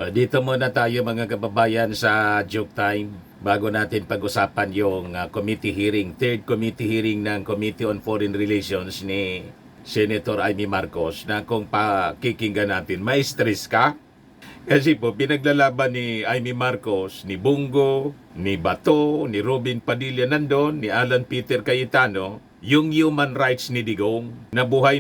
Dito muna tayo mga kababayan sa Joke Time bago natin pag-usapan yung third committee hearing ng Committee on Foreign Relations ni Senator Amy Marcos na kung pakikinggan natin, may stress ka? Kasi po, pinaglalaban ni Amy Marcos, ni Bungo, ni Bato, ni Robin Padilla nandun, ni Alan Peter Cayetano, yung human rights ni Digong, na buhay.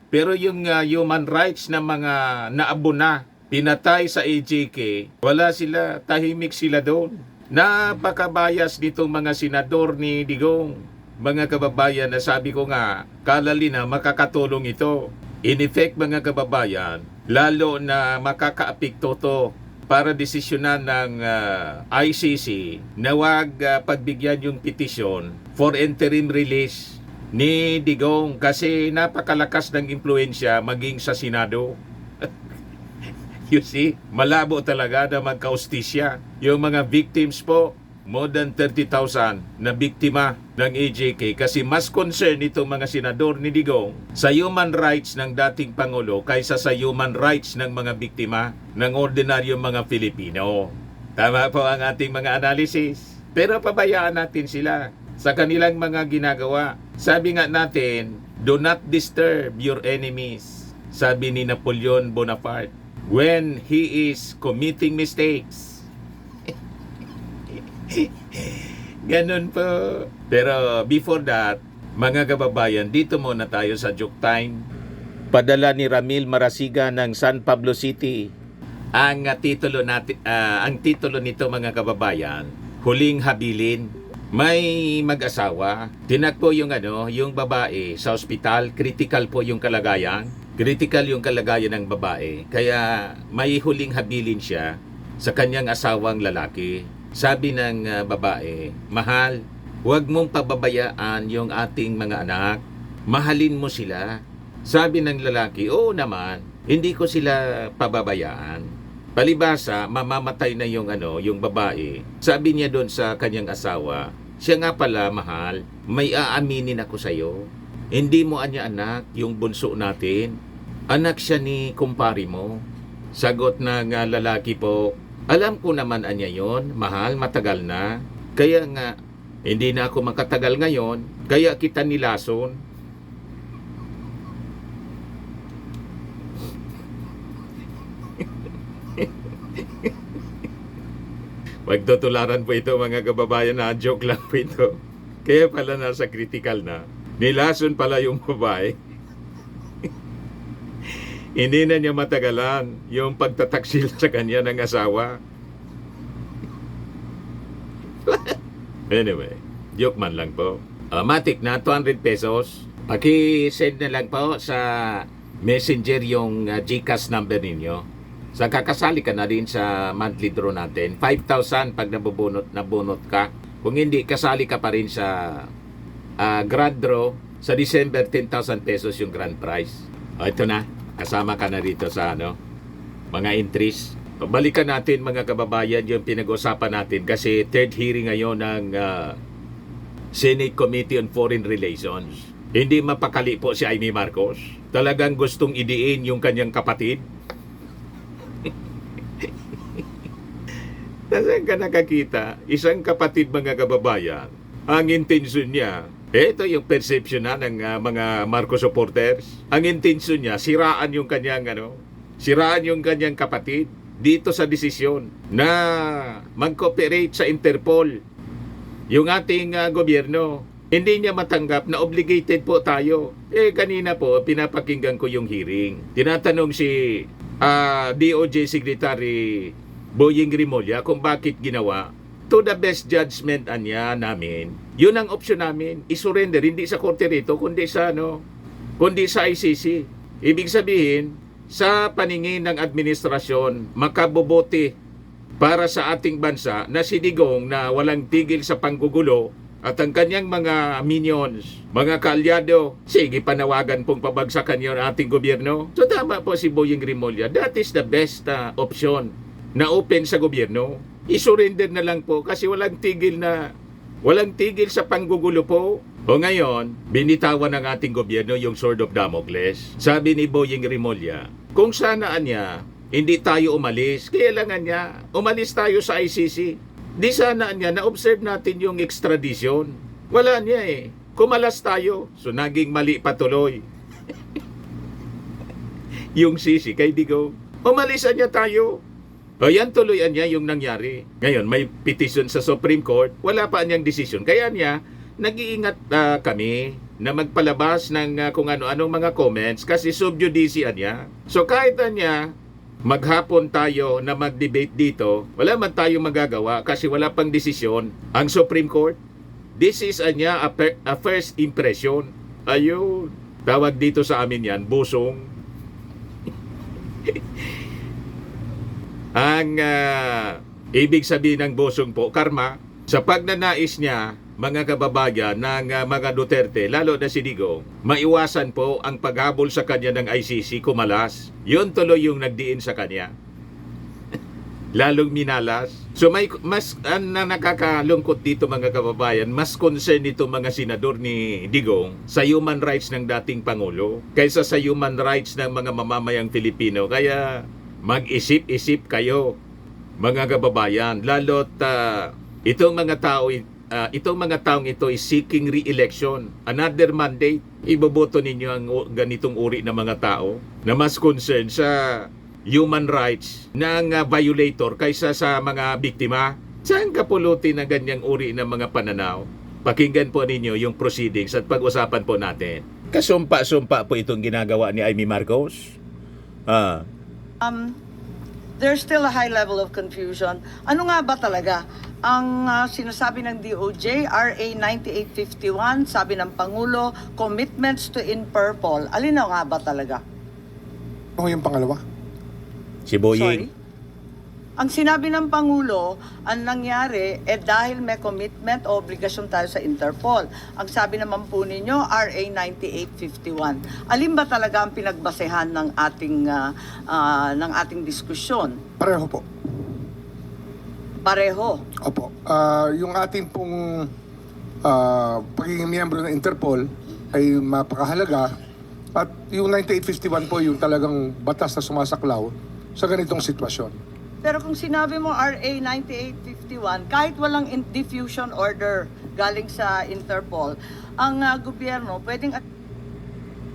Pero yung human rights na mga naabuna, pinatay sa AJK, wala sila, tahimik sila doon. Napakabayas nitong mga senador ni Digong. Mga kababayan, na sabi ko nga, kalali na makakatulong ito. In effect mga kababayan, lalo na makakaapekto to para desisyonan ng ICC na wag pagbigyan yung petisyon for interim release ni Digong kasi napakalakas ng impluensya maging sa Senado. You see, malabo talaga na magkaustisya. Yung mga victims po, more than 30,000 na biktima ng AJK kasi mas concern itong mga senador ni Digong sa human rights ng dating Pangulo kaysa sa human rights ng mga biktima ng ordinaryong mga Filipino. Tama po ang ating mga analysis. Pero pabayaan natin sila sa kanilang mga ginagawa. Sabi nga natin, do not disturb your enemies. Sabi ni Napoleon Bonaparte when he is committing mistakes. Ganun po. Pero before that, mga kababayan, dito muna tayo sa Joke Time. Padala ni Ramil Marasiga ng San Pablo City. Ang titulo nito mga kababayan, Huling Habilin. May mag-asawa, tinakbo yung babae sa ospital, critical po yung kalagayan. Critical yung kalagayan ng babae. Kaya may huling habilin siya sa kanyang asawang lalaki. Sabi ng babae, mahal, huwag mong pababayaan yung ating mga anak. Mahalin mo sila. Sabi ng lalaki, oo naman, hindi ko sila pababayaan. Palibasa, mamamatay na yung babae. Sabi niya doon sa kanyang asawa, siya nga pala, mahal, may aaminin ako sa'yo. Hindi mo anya anak, yung bunso natin. Anak siya ni kumpari mo. Sagot ng lalaki po, alam ko naman anya yon, mahal, matagal na. Kaya nga, hindi na ako makatagal ngayon, kaya kita nilason. Magtutularan po ito mga kababayan, na joke lang po ito. Kaya pala nasa critical na. Nilason pala yung babae. Hindi na niya matagalan yung pagtataksil sa kanya ng asawa. Anyway, joke man lang po. Matik na, 200 pesos. Paki-send na lang po sa messenger yung GCash number ninyo. Sa kakasali ka na rin sa monthly draw natin. 5,000 pag nabunot ka. Kung hindi, kasali ka pa rin sa grand draw. Sa December, 10,000 pesos yung grand prize. Ito na. Kasama ka na dito sa mga entries. Balikan natin mga kababayan yung pinag-usapan natin kasi third hearing ngayon ng Senate Committee on Foreign Relations. Hindi mapakali po si Amy Marcos. Talagang gustong idiin yung kanyang kapatid. Saan ka nakakita? Isang kapatid mga kababayan. Ang intensyon niya, ito yung perception ng mga Marcos supporters. Ang intensyon niya, siraan yung kanyang kapatid dito sa desisyon na mag-cooperate sa Interpol. Yung ating gobyerno, hindi niya matanggap na obligated po tayo. Kanina po, pinapakinggan ko yung hearing. Tinatanong si DOJ Secretary Boying Rimulya kung bakit ginawa. To the best judgment namin, yun ang option namin, isurrender, hindi sa korte rito, kundi sa ICC. Ibig sabihin, sa paningin ng administrasyon, makabobote para sa ating bansa na si Digong na walang tigil sa panggugulo at ang kanyang mga minions, mga kaalyado, sige panawagan pong pabagsakan yun ating gobyerno. So tama po si Boying Rimulya, that is the best option na open sa gobyerno. I-surrender na lang po kasi walang tigil sa panggugulo po. O ngayon, binitawan ng ating gobyerno yung Sword of Damocles. Sabi ni Boying Rimulya, kung sanaan niya hindi tayo umalis. Kailangan niya, umalis tayo sa ICC. Di sana niya, na-observe natin yung extradition. Wala niya eh. Kumalas tayo. So, naging mali patuloy. Yung sisi kay Digong. Umalisan niya tayo. O yan tuloyan niya yung nangyari. Ngayon, may petition sa Supreme Court. Wala pa niyang decision. Kaya niya, nag-iingat kami na magpalabas ng kung ano-anong mga comments kasi sub judice niya. So kahit niya, maghapon tayo na mag-debate dito, wala man tayong magagawa kasi wala pang desisyon ang Supreme Court. This is a first impression. Ayun. Tawag dito sa amin yan, busong. Ang ibig sabihin ng busong po, karma, sa pagnanais niya, mga kababayan ng mga Duterte, lalo na si Digong, maiwasan po ang paghabol sa kanya ng ICC kumalas. Yun tuloy yung nagdiin sa kanya. Lalong minalas. So may mas na nakakalungkot dito mga kababayan, mas concern ito mga senador ni Digong sa human rights ng dating Pangulo kaysa sa human rights ng mga mamamayang Pilipino. Kaya mag-isip-isip kayo mga kababayan, lalo't itong mga taong ito is seeking re-election, another mandate. Iboboto ninyo ang ganitong uri ng mga tao na mas concerned sa human rights ng violator kaysa sa mga biktima. Saan kapulutin ng ganyang uri ng mga pananaw? Pakinggan po ninyo yung proceedings at pag-usapan po natin. Kasumpa-sumpa po itong ginagawa ni Amy Marcos. There's still a high level of confusion. Ano nga ba talaga ang sinasabi ng DOJ, RA 9851, sabi ng Pangulo, commitments to Interpol. Alin na nga ba talaga? Ano yung pangalawa? Si Boying. Sorry? Ang sinabi ng Pangulo, ang nangyari, dahil may commitment o obligasyon tayo sa Interpol. Ang sabi naman po ninyo, RA 9851. Alin ba talaga ang pinagbasehan ng ating diskusyon? Pareho po. Pareho. Opo. Yung ating pong pagiging miyembro ng Interpol ay mapakahalaga at yung 9851 po yung talagang batas na sumasaklaw sa ganitong sitwasyon. Pero kung sinabi mo RA 9851, kahit walang diffusion order galing sa Interpol, ang gobyerno pwedeng...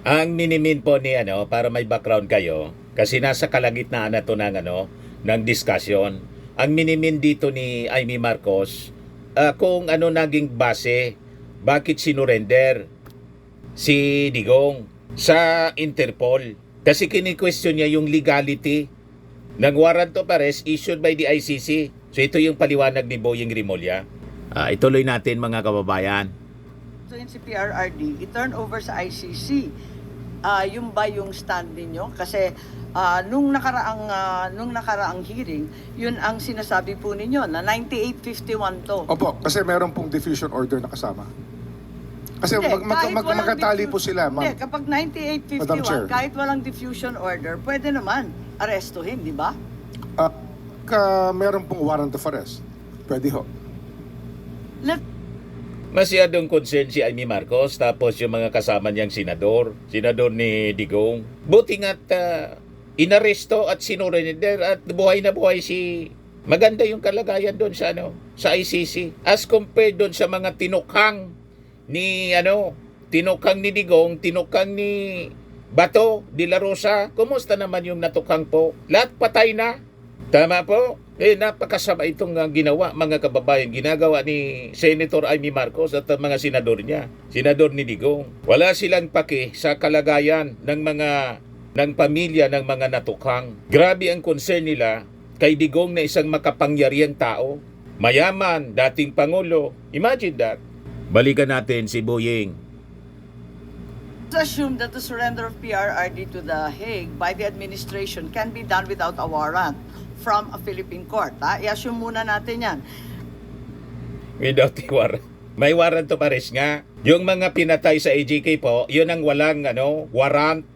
Ang minimin po ni para may background kayo, kasi nasa kalagitnaan na to ng discussion. Ang minimin dito ni Amy Marcos, kung naging base, bakit sinurrender si Digong sa Interpol. Kasi kini-question niya yung legality ng warrant of arrest issued by the ICC. So ito yung paliwanag ni Boying Rimulya. Ituloy natin mga kababayan. So yun si PRRD, i-turn over sa ICC. Yung ba yung stand ninyo? Kasi nung nakaraang hearing, yun ang sinasabi po ninyo na 9851 to. Opo, kasi meron pong diffusion order na kasama. Kasi Hindi, kahit walang magkatali po sila, Hindi, ma'am. kapag Madam Chair. 9851, kahit walang diffusion order, pwede naman arestuhin, di ba? Meron pong warrant of arrest. Pwede ho. Masyadong concerned si Amy Marcos tapos yung mga kasama niyang senador ni Digong. Buti nga't inaresto at sinurrender at buhay na buhay si... Maganda yung kalagayan doon sa ICC as compared doon sa mga tinukhang ni Digong, tinukhang ni Bato de la Rosa. Kumusta naman yung natukhang po? Lahat patay na. Tama po? Napakasama itong ginawa, mga kababayan. Ginagawa ni Senator Amy Marcos at mga senador niya. Senador ni Digong. Wala silang paki sa kalagayan ng pamilya ng mga natukhang. Grabe ang concern nila kay Digong na isang makapangyarihang tao. Mayaman, dating Pangulo. Imagine that. Balikan natin si Boying. Assume that the surrender of PRRD to The Hague by the administration can be done without a warrant from a Philippine court. I-assume muna natin yan. Without a warrant. May warrant to pares nga. Yung mga pinatay sa AJK po, yun ang walang warrant.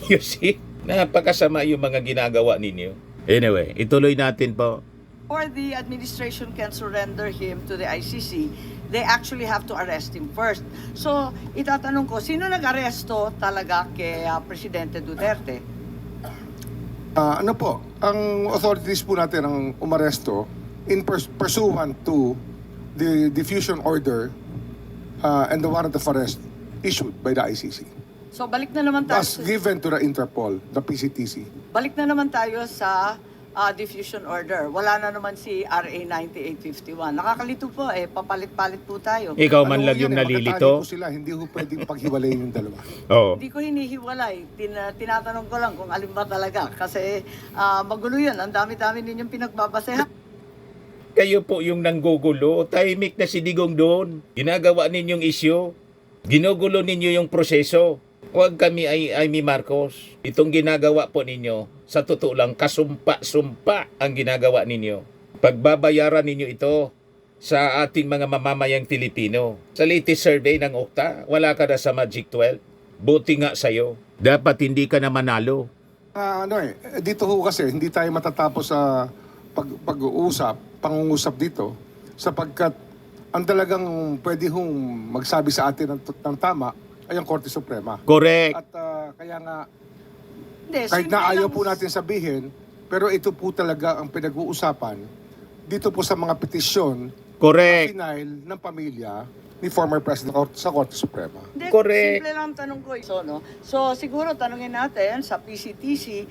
You see? Napakasama yung mga ginagawa ninyo. Anyway, ituloy natin po. Or the administration can surrender him to the ICC, they actually have to arrest him first. So, itatanong ko, sino nag-aresto talaga kay Presidente Duterte? Ano po, ang authorities po natin ang umaresto in pursuant to the diffusion order and the warrant of arrest issued by the ICC. So balik na naman tayo Thus given to the Interpol, the PCTC. balik na naman tayo sa diffusion order. Wala na naman si RA 9851. Nakakalito po papalit-palit po tayo. Ikaw man lang Ano yung yan, nalilito. magkatali po sila, hindi ho pwedeng paghiwalayin yung dalawa. Oo. Hindi ko hinihiwalay. Tinatanong ko lang kung alin ba talaga. Kasi magulo yun. Ang dami-dami ninyong pinagbabasehan. Kayo po yung nanggugulo. Tahimik na si Digong doon. Ginagawa ninyong isyu. Ginugulo ninyo yung proseso. Huwag kami ay Amy Marcos. Itong ginagawa po ninyo, sa totoo lang, kasumpa-sumpa ang ginagawa ninyo. Pagbabayaran ninyo ito sa ating mga mamamayang Pilipino. Sa latest survey ng Okta, wala ka na sa Magic 12. Buti nga sa'yo. Dapat hindi ka na manalo. Dito ho kasi, hindi tayo matatapos sa pangungusap dito, sapagkat ang talagang pwede hong magsabi sa atin ng tama ay ang Korte Suprema. Correct. At kaya nga, Hindi, kahit simple na ayaw lang. po natin sabihin, pero ito po talaga ang pinag-uusapan dito po sa mga petisyon Correct. final ng pamilya ni former President sa Korte Suprema. Hindi, Correct. simple lang ang tanong ko. So siguro tanungin natin sa PCTC,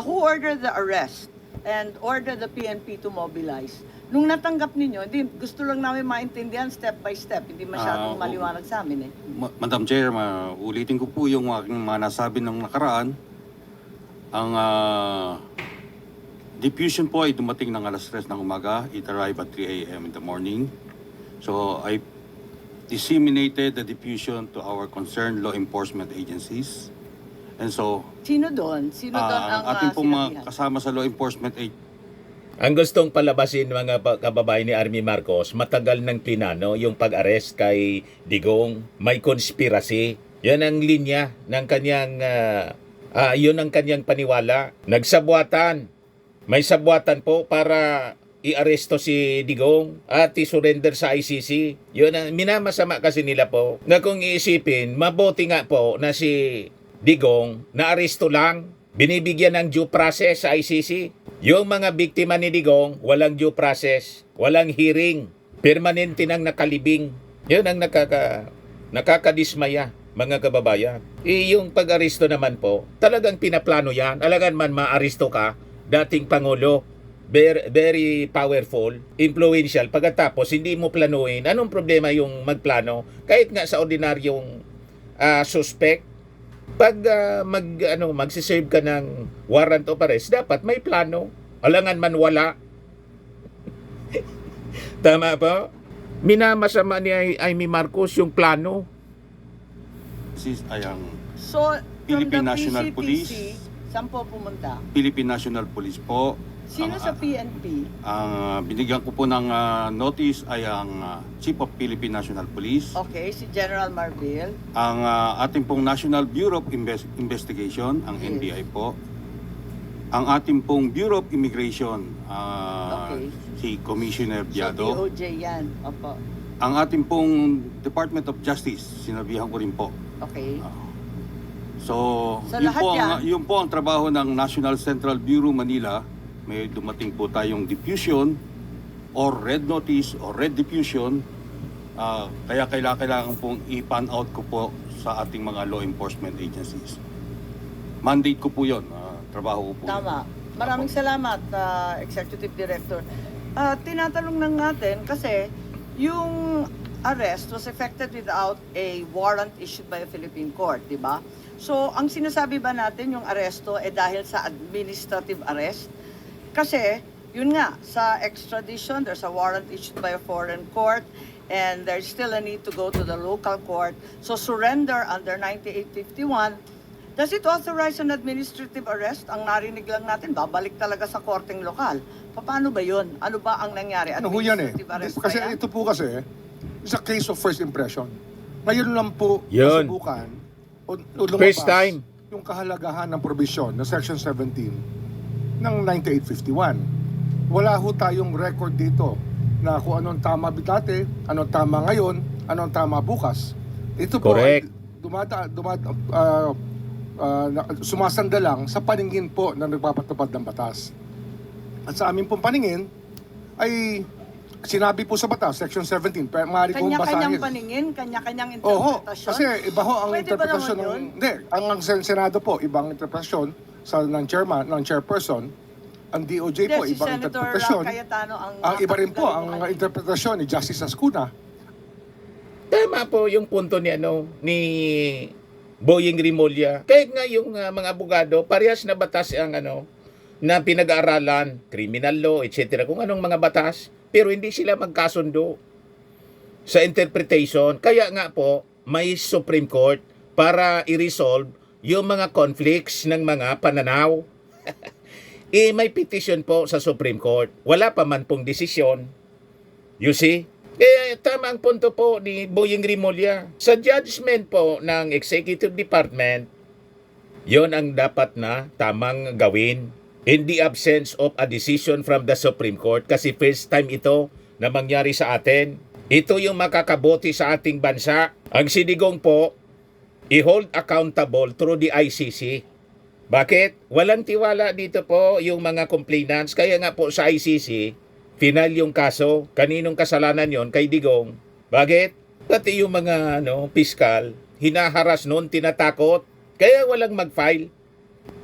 who ordered the arrest and ordered the PNP to mobilize? Nung natanggap ninyo, gusto lang namin maintindihan step by step. Hindi masyadong maliwanag sa amin Madam Chair, ulitin ko po yung aking mga nasabi ng nakaraan. Ang diffusion po ay dumating ng alas 3 ng umaga. It arrived at 3 a.m. in the morning. So I disseminated the diffusion to our concerned law enforcement agencies. And so, Sino doon? Sino doon ang ating pong mga sinabihan? kasama sa law enforcement agencies, Ang gustong palabasin mga kababayan ni Army Marcos, matagal ng plinano yung pag-arrest kay Digong. May konspirasi. Yan ang linya ng kanyang, yun ang kanyang paniwala. Nagsabwatan. May sabwatan po para i-aresto si Digong at i-surrender sa ICC. Yun ang minamasama kasi nila po. Na kung iisipin, mabuti nga po na si Digong na-aresto lang. Binibigyan ng due process sa ICC. Yung mga biktima ni Digong, walang due process, walang hearing, permanente nang nakalibing. Yun ang nakakadismaya, mga kababayan. Yung pag-aresto naman po, talagang pinaplano yan. Alagan man maaresto ka, dating Pangulo, very powerful, influential. Pagkatapos, hindi mo planuin. Anong problema yung magplano? Kahit nga sa ordinaryong suspect, pag magsiserve ka ng warrant of arrest, dapat may plano. Alangan man wala. Tama po? Minamasama ni Amy Marcos yung plano. ay ang So, from Philippine the National PCTC, Police. saan po pumunta? Philippine National Police po. Sino sa PNP? Ang binigyan ko po ng notice ay ang Chief of Philippine National Police. Okay, si General Marbil. Ang ating pong National Bureau of Investigation, ang Yes. NBI po. Ang ating pong Bureau of Immigration, Okay. si Commissioner So, Biado. DOJ yan. Opo. Ang ating pong Department of Justice, sinabihan ko rin po. Okay. So, So, yun, lahat po yan? yun po ang trabaho ng National Central Bureau Manila. May dumating po tayong diffusion or red notice or red diffusion. Kaya kailangan pong i-pan out ko po sa ating mga law enforcement agencies. Mandate ko po yun. Trabaho ko po. Tama. Maraming salamat, Executive Director. Tinatanong lang natin kasi yung arrest was effected without a warrant issued by a Philippine court, di ba? So, ang sinasabi ba natin yung aresto dahil sa administrative arrest? Kasi, yun nga, sa extradition, there's a warrant issued by a foreign court and there's still a need to go to the local court. So, surrender under 9851. Does it authorize an administrative arrest? Ang narinig lang natin, babalik talaga sa korteng lokal. Paano ba yun? Ano ba ang nangyari? Ano ho yan eh? Administrative arrest Kasi ba yan? ito po kasi, is a case of first impression. Ngayon lang po, Yun. nasubukan, o lumabas First time. yung kahalagahan ng probisyon ng Section 17 ng 9851. Wala ho tayong record dito na kung anong tama dati, anong tama ngayon, anong tama bukas. Ito po Correct. ay sumasanda lang sa paningin po na nagpapatupad ng batas. At sa aming pong paningin ay sinabi po sa batas, Section 17, maaari kong Kanya-kanyang basahin. paningin, kanyang Oho, interpretasyon. kasi iba ho ang Pwede ba interpretasyon naman ng... yun? Hindi, ang Senado po, ibang interpretasyon ng chairman, ng chairperson. Ang DOJ po, Hindi, si ibang Senator interpretasyon. Cayetano ang Iba rin po ang nakagaling interpretasyon ni Justice Ascuna. Tama po yung punto ni Boying Rimulya. Kahit nga yung mga abogado, parehas na batas ang na pinag-aaralan, criminal law, etc. Kung anong mga batas, pero hindi sila magkasundo sa interpretation. Kaya nga po, may Supreme Court para i-resolve yung mga conflicts ng mga pananaw. May petition po sa Supreme Court. Wala pa man pong desisyon. You see? Kaya tama ang punto po ni Boying Rimulya. Sa judgment po ng Executive Department, yon ang dapat na tamang gawin. In the absence of a decision from the Supreme Court, kasi first time ito na mangyari sa atin. Ito yung makakabuti sa ating bansa. Ang Sidigong po, i-hold accountable through the ICC. Bakit? Walang tiwala dito po yung mga complainants. Kaya nga po sa ICC, final yung kaso. Kaninong kasalanan yon? Kay Digong. Bakit? Pati yung mga piskal, hinaharas noon, tinatakot. Kaya walang mag-file.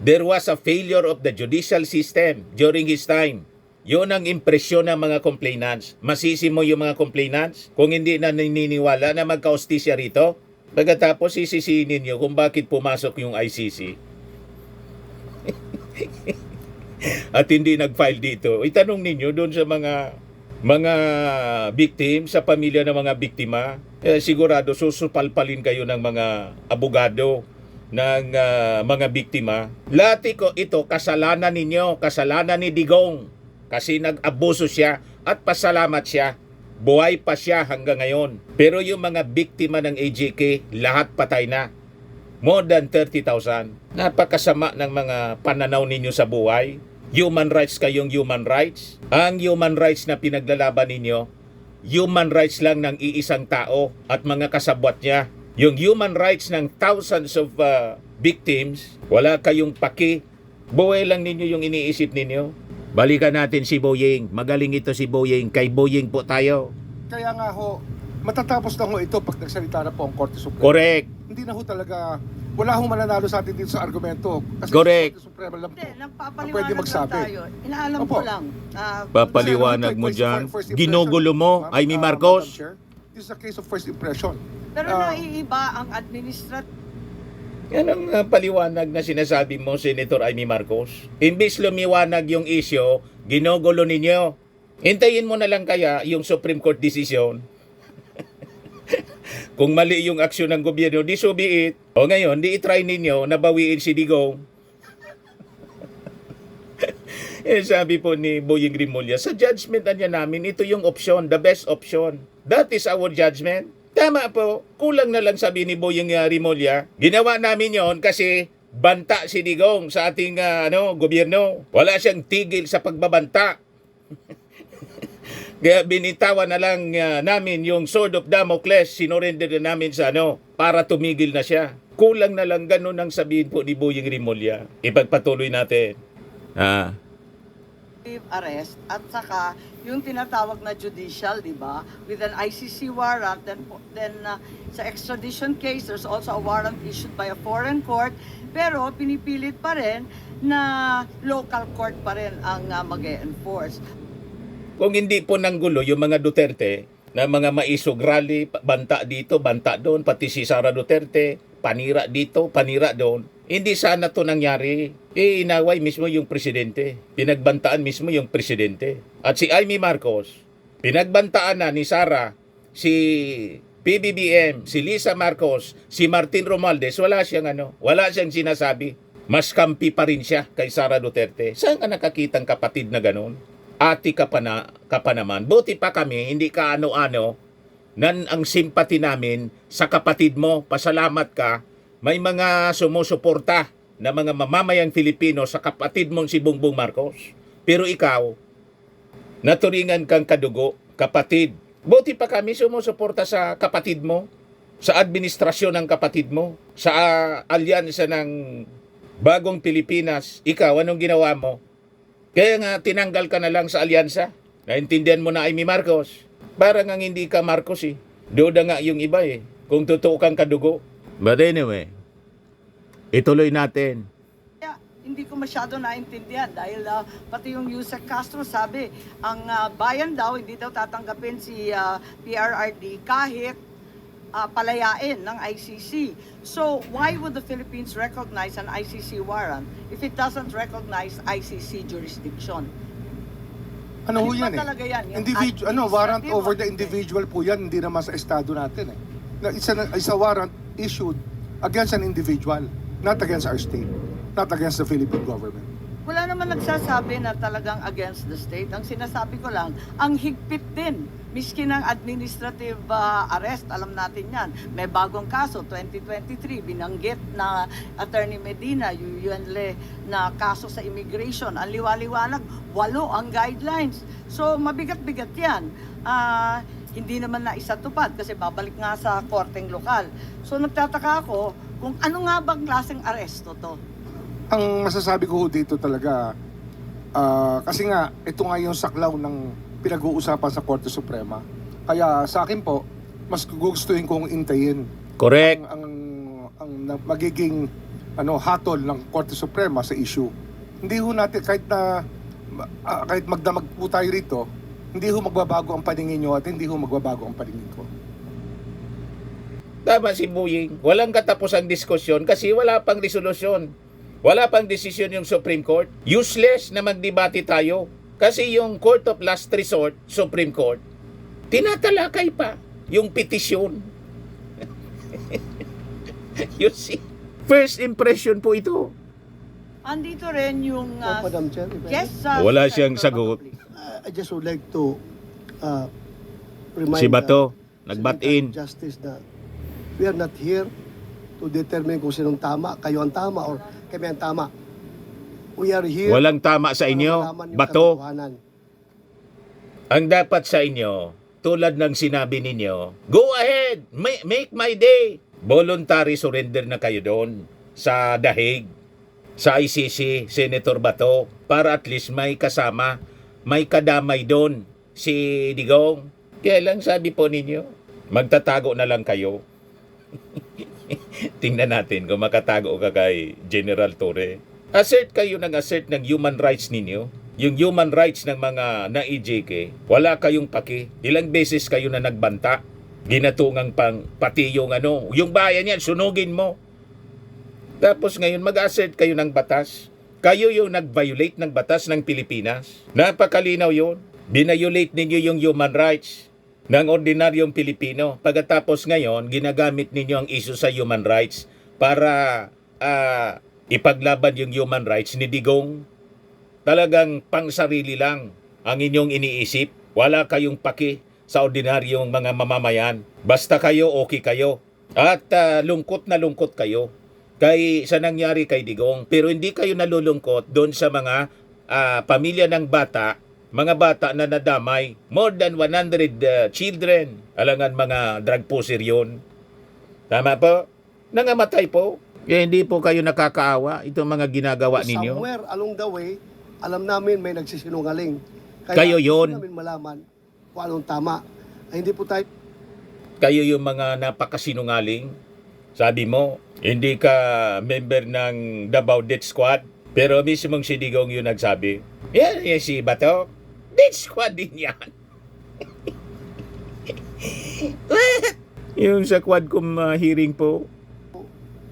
There was a failure of the judicial system during his time. Yun ang impresyon ng mga complainants. Masisi mo yung mga complainants kung hindi na naniniwala na magka-hostisya rito. Pagkatapos sisisihin ninyo kung bakit pumasok yung ICC. At hindi nag-file dito. Itanong ninyo doon sa mga victim, sa pamilya ng mga biktima. Sigurado susupalpalin kayo ng mga abogado ng mga biktima. Lahat ito kasalanan ninyo, kasalanan ni Digong kasi nag-abuso siya at pasalamat siya. Buhay pa siya hanggang ngayon. Pero yung mga biktima ng AJK, lahat patay na. More than 30,000. Napakasama ng mga pananaw ninyo sa buhay. Human rights kayong human rights. Ang human rights na pinaglalaban ninyo, human rights lang ng iisang tao at mga kasabwat niya. Yung human rights ng thousands of victims, wala kayong paki. Buhay lang ninyo yung iniisip ninyo. Balikan natin si Boying. Magaling ito si Boying. Kay Boying po tayo. Kaya nga ho, matatapos na ho ito pag nagsalita na po ang Korte Suprema. Correct. Hindi na ho talaga, wala ho mananalo sa atin dito sa argumento. Kasi Correct. Korte Suprema lang po. Hindi, Pwede nagpapaliwanag lang magsabi. tayo. Inaalam Opo. ko lang. Papaliwanag mo dyan. Ginugulo mo, Amy Marcos. Madam Chair, this is a case of first impression. Pero naiiba ang Yan ang paliwanag na sinasabi mo, Senator Amy Marcos. Imbis lumiwanag yung issue, ginugulo ninyo. Hintayin mo na lang kaya yung Supreme Court decision. Kung mali yung aksyon ng gobyerno, di so be it. O ngayon, di itry ninyo na bawiin si Digong. Sabi po ni Boying Rimulya, sa judgment niya namin, ito yung option, the best option. That is our judgment. Tama po, kulang na lang sabi ni Boying Rimulya. Ginawa namin yon kasi banta si Digong sa ating gobyerno. Wala siyang tigil sa pagbabanta. Kaya binitawan na lang namin yung sword of Damocles, sinurrender na namin sa para tumigil na siya. Kulang na lang ganun ang sabihin po ni Boying Rimulya. Ipagpatuloy natin. arrest at saka yung tinatawag na judicial, di ba? With an ICC warrant, then sa extradition case, there's also a warrant issued by a foreign court, pero pinipilit pa rin na local court pa rin ang mag-e-enforce. Kung hindi po nanggulo yung mga Duterte na mga maisog rally, banta dito, banta doon, pati si Sara Duterte, panira dito, panira doon, hindi sana to nangyari. Inaway mismo yung presidente. Pinagbantaan mismo yung presidente. At si Amy Marcos, pinagbantaan na ni Sara, si PBBM, si Lisa Marcos, si Martin Romualdez, wala siyang sinasabi. Mas kampi pa rin siya kay Sara Duterte. Saan ka nakakitang kapatid na ganon? Ati ka pa naman. Buti pa kami, hindi ka ano-ano, nan ang simpati namin sa kapatid mo. Pasalamat ka. May mga sumusuporta na mga mamamayang Filipino sa kapatid mong si Bongbong Marcos. Pero ikaw, naturingan kang kadugo, kapatid. Buti pa kami sumusuporta sa kapatid mo. sa administrasyon ng kapatid mo, sa alyansa ng Bagong Pilipinas, ikaw, anong ginawa mo? Kaya nga, tinanggal ka na lang sa alyansa. Naintindihan mo na Amy Marcos. Parang ang hindi ka Marcos eh. Duda nga yung iba eh. Kung totoo kang kadugo. But anyway, ituloy natin. Kaya hindi ko masyado naintindihan dahil pati yung Yusek Castro sabi, ang bayan daw hindi daw tatanggapin si PRRD kahit palayain ng ICC. So, why would the Philippines recognize an ICC warrant if it doesn't recognize ICC jurisdiction? Ano ho Ano ba yan eh? talaga yan? Yung Warrant administrative over the o- individual po yan, hindi naman sa estado natin eh. It's a warrant issued against an individual, not against our state, not against the Philippine government. Wala naman nagsasabi na talagang against the state. Ang sinasabi ko lang, ang higpit din. Miski ng administrative arrest, alam natin yan. May bagong kaso, 2023, binanggit na Attorney Medina, yung Yuanle na kaso sa immigration. Ang liwaliwanag, 8 ang guidelines. So, mabigat-bigat yan. Hindi naman na isatupad kasi babalik nga sa korteng lokal. So, nagtataka ako kung ano nga bang klaseng aresto to. Ang masasabi ko ho dito talaga, kasi nga, ito nga yung saklaw ng pinag-uusapan sa Korte Suprema. Kaya sa akin po, mas gugustuhin kong intayin Correct. ang magiging hatol ng Korte Suprema sa issue. Hindi ho natin, kahit magdamag po tayo rito, hindi ho magbabago ang paningin nyo at hindi ho magbabago ang paningin ko. Tama si Buying. Walang katapusang diskusyon kasi wala pang resolusyon. Wala pang desisyon yung Supreme Court. Useless na magdebate tayo. Kasi yung Court of Last Resort, Supreme Court, tinatalakay pa yung petisyon. You see? First impression po ito. Andito rin yung... Madam Chair, if I may. yes, Wala Senator siyang Bato, sagot. please. I just would like to remind Si Bato, Senator nagbat-in. Justice that we are not here to determine kung sinong tama, kayo ang tama or kami ang tama. We are here Walang tama sa para inyo, malaman yung Bato. katotohanan. Ang dapat sa inyo, tulad ng sinabi ninyo, go ahead, make my day. Voluntary surrender na kayo doon sa dahig, sa ICC, Senator Bato, para at least may kasama, may kadamay doon si Digong. Kaya lang sabi po ninyo, magtatago na lang kayo. Tingnan natin kung makatago ka kay General Torre. Assert kayo ng human rights ninyo. Yung human rights ng mga na-EJK, wala kayong paki. Ilang beses kayo na nagbanta. Ginatungang pati yung yung bayan yan, sunugin mo. Tapos ngayon mag-assert kayo ng batas. Kayo yung nag-violate ng batas ng Pilipinas. Napakalinaw yun. Binayolate ninyo yung human rights ng ordinaryong Pilipino. Pagkatapos ngayon, ginagamit ninyo ang issue sa human rights para ipaglaban yung human rights ni Digong. Talagang pangsarili lang ang inyong iniisip. Wala kayong paki sa ordinaryong mga mamamayan. Basta kayo, okay kayo. At lungkot na lungkot kayo sa nangyari kay Digong. Pero hindi kayo nalulungkot doon sa mga pamilya ng bata, mga bata na nadamay. More than 100 children. Alangan mga drug pusher yun. Tama po? Nangamatay po. Kaya hindi po kayo nakakaawa itong mga ginagawa ninyo. Somewhere along the way, alam namin may nagsisinungaling. Kayo yun. Hindi namin malaman kung anong tama. Ay, hindi po tayo Kayo yung mga napakasinungaling. Sabi mo, hindi ka member ng Davao Death Squad. Pero mismong si Digong yung nagsabi, yan si Bato, Death Squad din yan. Yung sa Quadcom hearing po,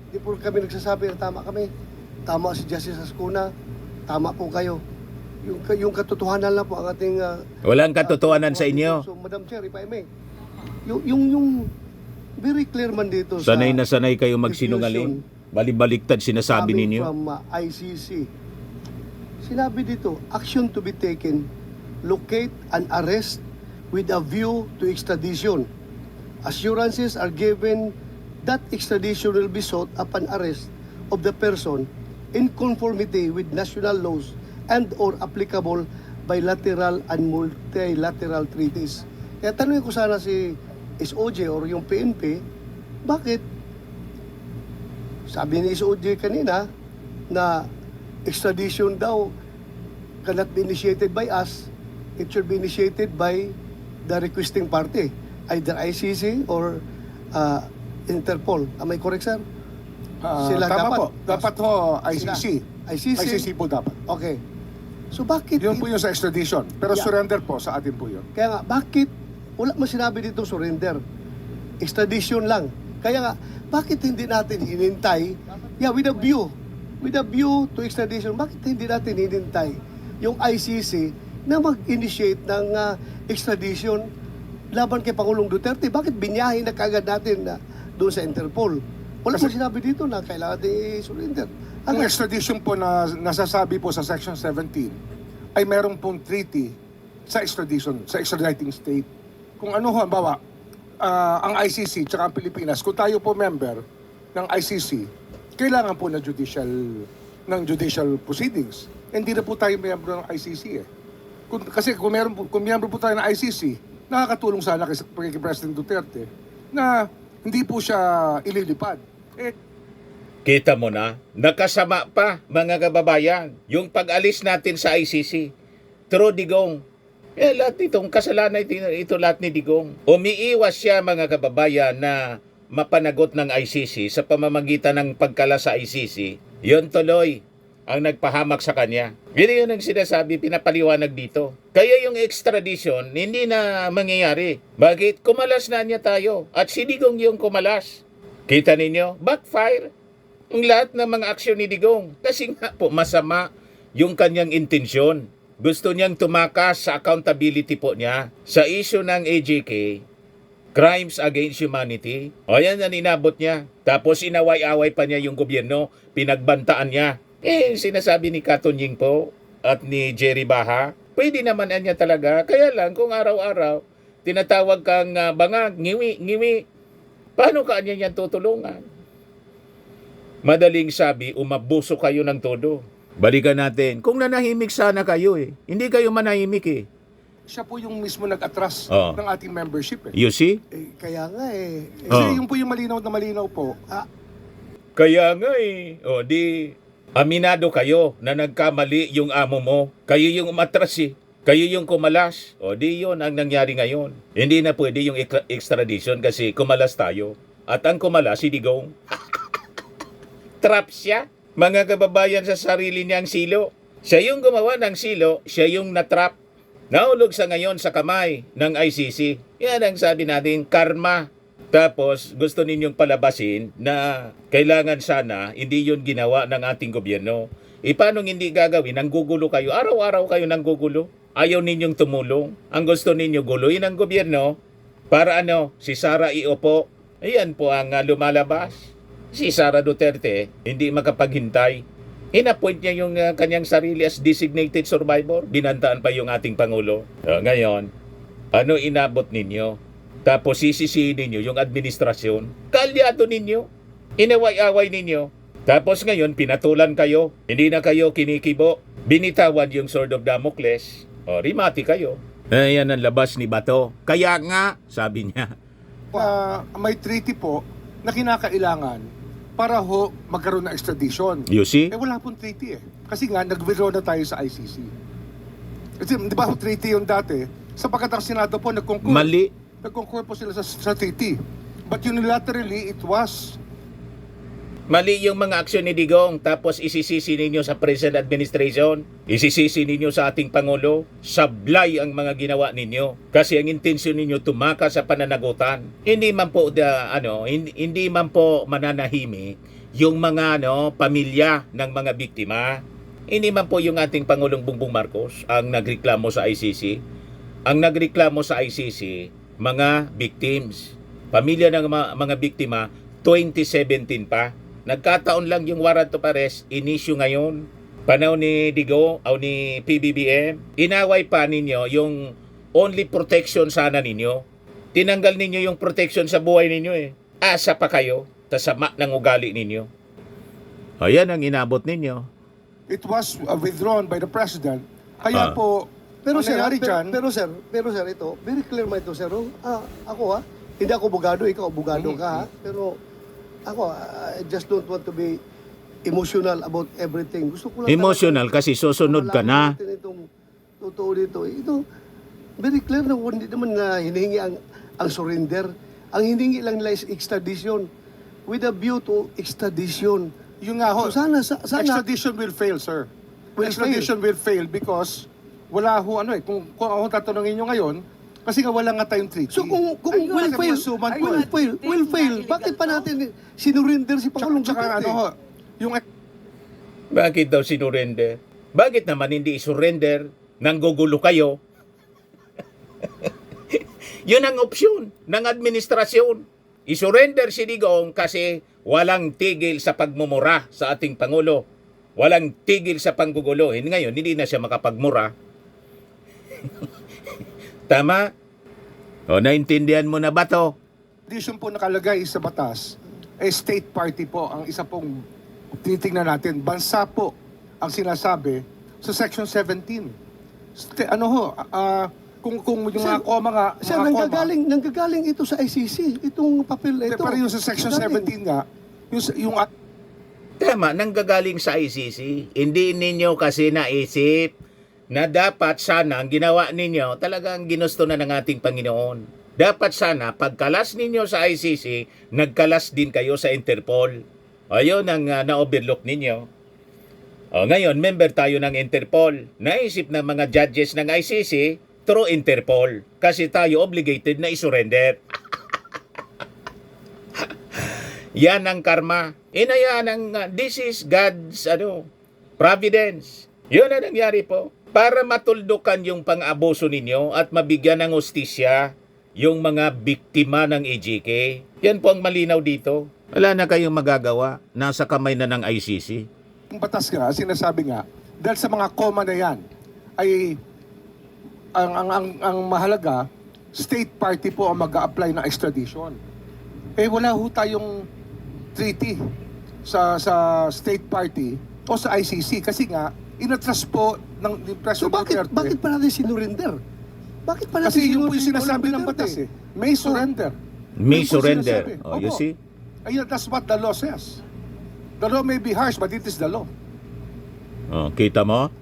Hindi po kami nagsasabi na tama kami. Tama si Justice Ascuna. Tama po kayo. Yung katotohanan lang po ang ating... walang katotohanan sa inyo. So, Madam Chair, if I may, yung very clear man dito Sanay na sa sanay kayo magsinungaling. Balibaliktad sinasabi coming ninyo. from ICC. Sinabi dito, action to be taken, locate and arrest with a view to extradition. Assurances are given that extradition will be sought upon arrest of the person in conformity with national laws and or applicable bilateral and multilateral treaties. Kaya tanungin ko sana si SOJ or yung PNP, Bakit? Sabi ni SOJ kanina na extradition daw cannot be initiated by us. It should be initiated by the requesting party, either ICC or Interpol. Am I correct, sir? Sila tama dapat. po. Dapat ho, Sila. ICC. ICC. ICC po dapat. Okay. So bakit? Yun po yung sa extradition. Pero Yeah. surrender po, sa atin po yun. Kaya nga, bakit wala mo sinabi dito surrender? Extradition lang. Kaya nga, bakit hindi natin hinintay? Yeah, with a view to extradition, bakit hindi natin hinintay yung ICC na mag-initiate ng extradition laban kay Pangulong Duterte? Bakit binyahin na kagad natin doon sa Interpol? Wala mo sinabi dito na kailangan i-surrender. Ang extradition po na nasasabi po sa Section 17 ay meron pong treaty sa extradition, sa extraditing state. Kung ano ho, bawa, ang ICC tsaka ang Pilipinas, kung tayo po member ng ICC, kailangan po ng judicial proceedings. Hindi na po tayo member ng ICC eh. Kasi kung member po tayo ng ICC, nakakatulong sana kay President Duterte na hindi po siya ililipad. Kita mo na, nakasama pa mga kababayan yung pag-alis natin sa ICC. True, Digong. Lahat itong kasalanan ito lahat ni Digong. Umiiwas siya mga kababayan na mapanagot ng ICC sa pamamagitan ng pagkala sa ICC. Yon tuloy ang nagpahamak sa kanya. Yun ang sinasabi, pinapaliwanag dito. Kaya yung extradition, hindi na mangyayari. Bakit? Kumalas na niya tayo. At si Digong yung kumalas. Kita ninyo? Backfire. Ang lahat ng mga aksyon ni Digong. Kasi nga po, masama yung kanyang intensyon. Gusto niyang tumakas sa accountability po niya sa issue ng AJK, Crimes Against Humanity. O yan ang inabot niya. Tapos inaway-away pa niya yung gobyerno, pinagbantaan niya. Sinasabi ni Katonying po at ni Jerry Baha, pwede naman niya talaga. Kaya lang kung araw-araw, tinatawag kang bangag, ngiwi. Paano ka niyan tutulungan? Madaling sabi, umabuso kayo ng todo. Balikan natin. Kung nanahimik sana kayo hindi kayo manahimik Siya po yung mismo nag-atras Oo. ng ating membership eh. You see? Kaya nga Kasi yung po yung malinaw na malinaw po, Kaya nga O di, aminado kayo na nagkamali yung amo mo. Kayo yung umatras Kayo yung kumalas. O di yun ang nangyari ngayon. Hindi na pwede yung extradition kasi kumalas tayo. At ang kumalas, si Digong. Trap siya. Mga kababayan sa sarili niyang silo. Siya yung gumawa ng silo, siya yung natrap. Naulog sa ngayon sa kamay ng ICC. Yan ang sabi natin, karma. Tapos gusto ninyong palabasin na kailangan sana hindi yun ginawa ng ating gobyerno. Paano hindi gagawin? Nanggugulo kayo. Araw-araw kayo nanggugulo. Ayaw ninyong tumulong. Ang gusto ninyo guluhin ang gobyerno para si Sara iupo. Ayan po ang lumalabas. Si Sara Duterte hindi makapaghintay. Inappoint niya yung kanyang sarili as designated survivor. Binantaan pa yung ating Pangulo. Ngayon, ano inabot ninyo? Tapos sisisihin ninyo yung administrasyon. Kalyado ninyo. Inaway-away ninyo. Tapos ngayon, pinatulan kayo. Hindi na kayo kinikibo. Binitawan yung Sword of Damocles. Rimati kayo. Ayan ang labas ni Bato. Kaya nga, sabi niya. may treaty po na kinakailangan para ho magkaroon ng extradition. You see? Wala pong treaty eh. Kasi nga, nag-withdraw na tayo sa ICC. Kasi di ba treaty yung dati, sapagkat ang Senado po nag-concur. Mali. Nag-concur po sila sa treaty. But unilaterally, it was. Mali yung mga aksyon ni Digong, tapos isisisi ninyo sa present administration, isisisi ninyo sa ating Pangulo, sablay ang mga ginawa ninyo. Kasi ang intensyon ninyo tumakas sa pananagutan. Hindi man po hindi man po mananahimik yung mga pamilya ng mga biktima. Hindi man po yung ating Pangulong Bongbong Marcos ang nagreklamo sa ICC. Ang nagreklamo sa ICC, mga victims. Pamilya ng mga biktima, 2017 pa. Nagkataon lang yung warrant of arrest, inisyu ngayon. Panahon ni Digo o ni PBBM, inaway pa ninyo yung only protection sana ninyo. Tinanggal ninyo yung protection sa buhay ninyo Asa pa kayo sa sama ng ugali ninyo. Ayan ang inabot ninyo. It was withdrawn by the President. Kaya po, Pero ang sir, nangyari dyan, pero sir, ito, very clear man ito, sir. Ako Hindi ako abogado, ikaw abogado ka, ha? Pero ako, I just don't want to be emotional about everything. Gusto ko lang Emotional kasi susunod ka na. malaman natin itong totoo dito. Ito, very clear na hindi naman na hinihingi ang surrender. Ang hinihingi lang nila is extradition with a view to extradition. Yung nga ho, So sana extradition will fail, sir. Will Extradition will fail because wala ho ano eh. Kung ako tatanungin nyo ngayon, kasi nga wala nga tayong treaty. So kung Ayun, will kasi fail, masuman po will eh. fail, will fail, Illegal bakit pa to? natin sinurinder si Pangulong Tsaka ano ho, Duterte? yung Bakit daw sinurrender? Bakit naman hindi isurrender? Nanggugulo kayo? Yun ang opsyon ng administrasyon. Isurrender si Digong kasi walang tigil sa pagmumura sa ating Pangulo. Walang tigil sa panggugulo. Ngayon, hindi na siya makapagmura. Tama? O, naintindihan mo na ba to? extradition po nakalagay sa batas, state party po ang isa pong titingnan natin. Bansa po ang sinasabi sa Section 17. Kung yung mga koma nga, Sir, mga koma, nanggagaling ito sa ICC, itong papel na ito. pero yung sa Section 17 nga, yung Tama, nanggagaling sa ICC. Hindi ninyo kasi naisip na dapat sana ang ginawa ninyo talagang ginusto na ng ating Panginoon. Dapat sana pagkalas ninyo sa ICC, nagkalas din kayo sa Interpol. Ayun ang na-overlook ninyo. O ngayon, member tayo ng Interpol. Naisip ng mga judges ng ICC through Interpol kasi tayo obligated na isurrender. Yan ang karma. Inayaan ang this is God's providence. Yun ang nangyari po. Para matuldukan yung pang-abuso ninyo at mabigyan ng hustisya yung mga biktima ng EJK. Yan po ang malinaw dito. Wala na kayong magagawa. Nasa kamay na ng ICC. batas nga, sinasabi nga, dahil sa mga koma na yan, ay ang mahalaga, state party po ang mag-a-apply ng extradition. Wala ho tayong treaty sa state party o sa ICC kasi nga, inatras po ng So President bakit Duterte. pa natin sinurinder? Bakit pa natin Kasi yun po yung sinurinder sinasabi ng Duterte? batas eh. May surrender. May Yun po surrender. sinasabi. Oh, you Opo. see? Ayun, that's what the law says. The law may be harsh, but it is the law. Oh, kita mo?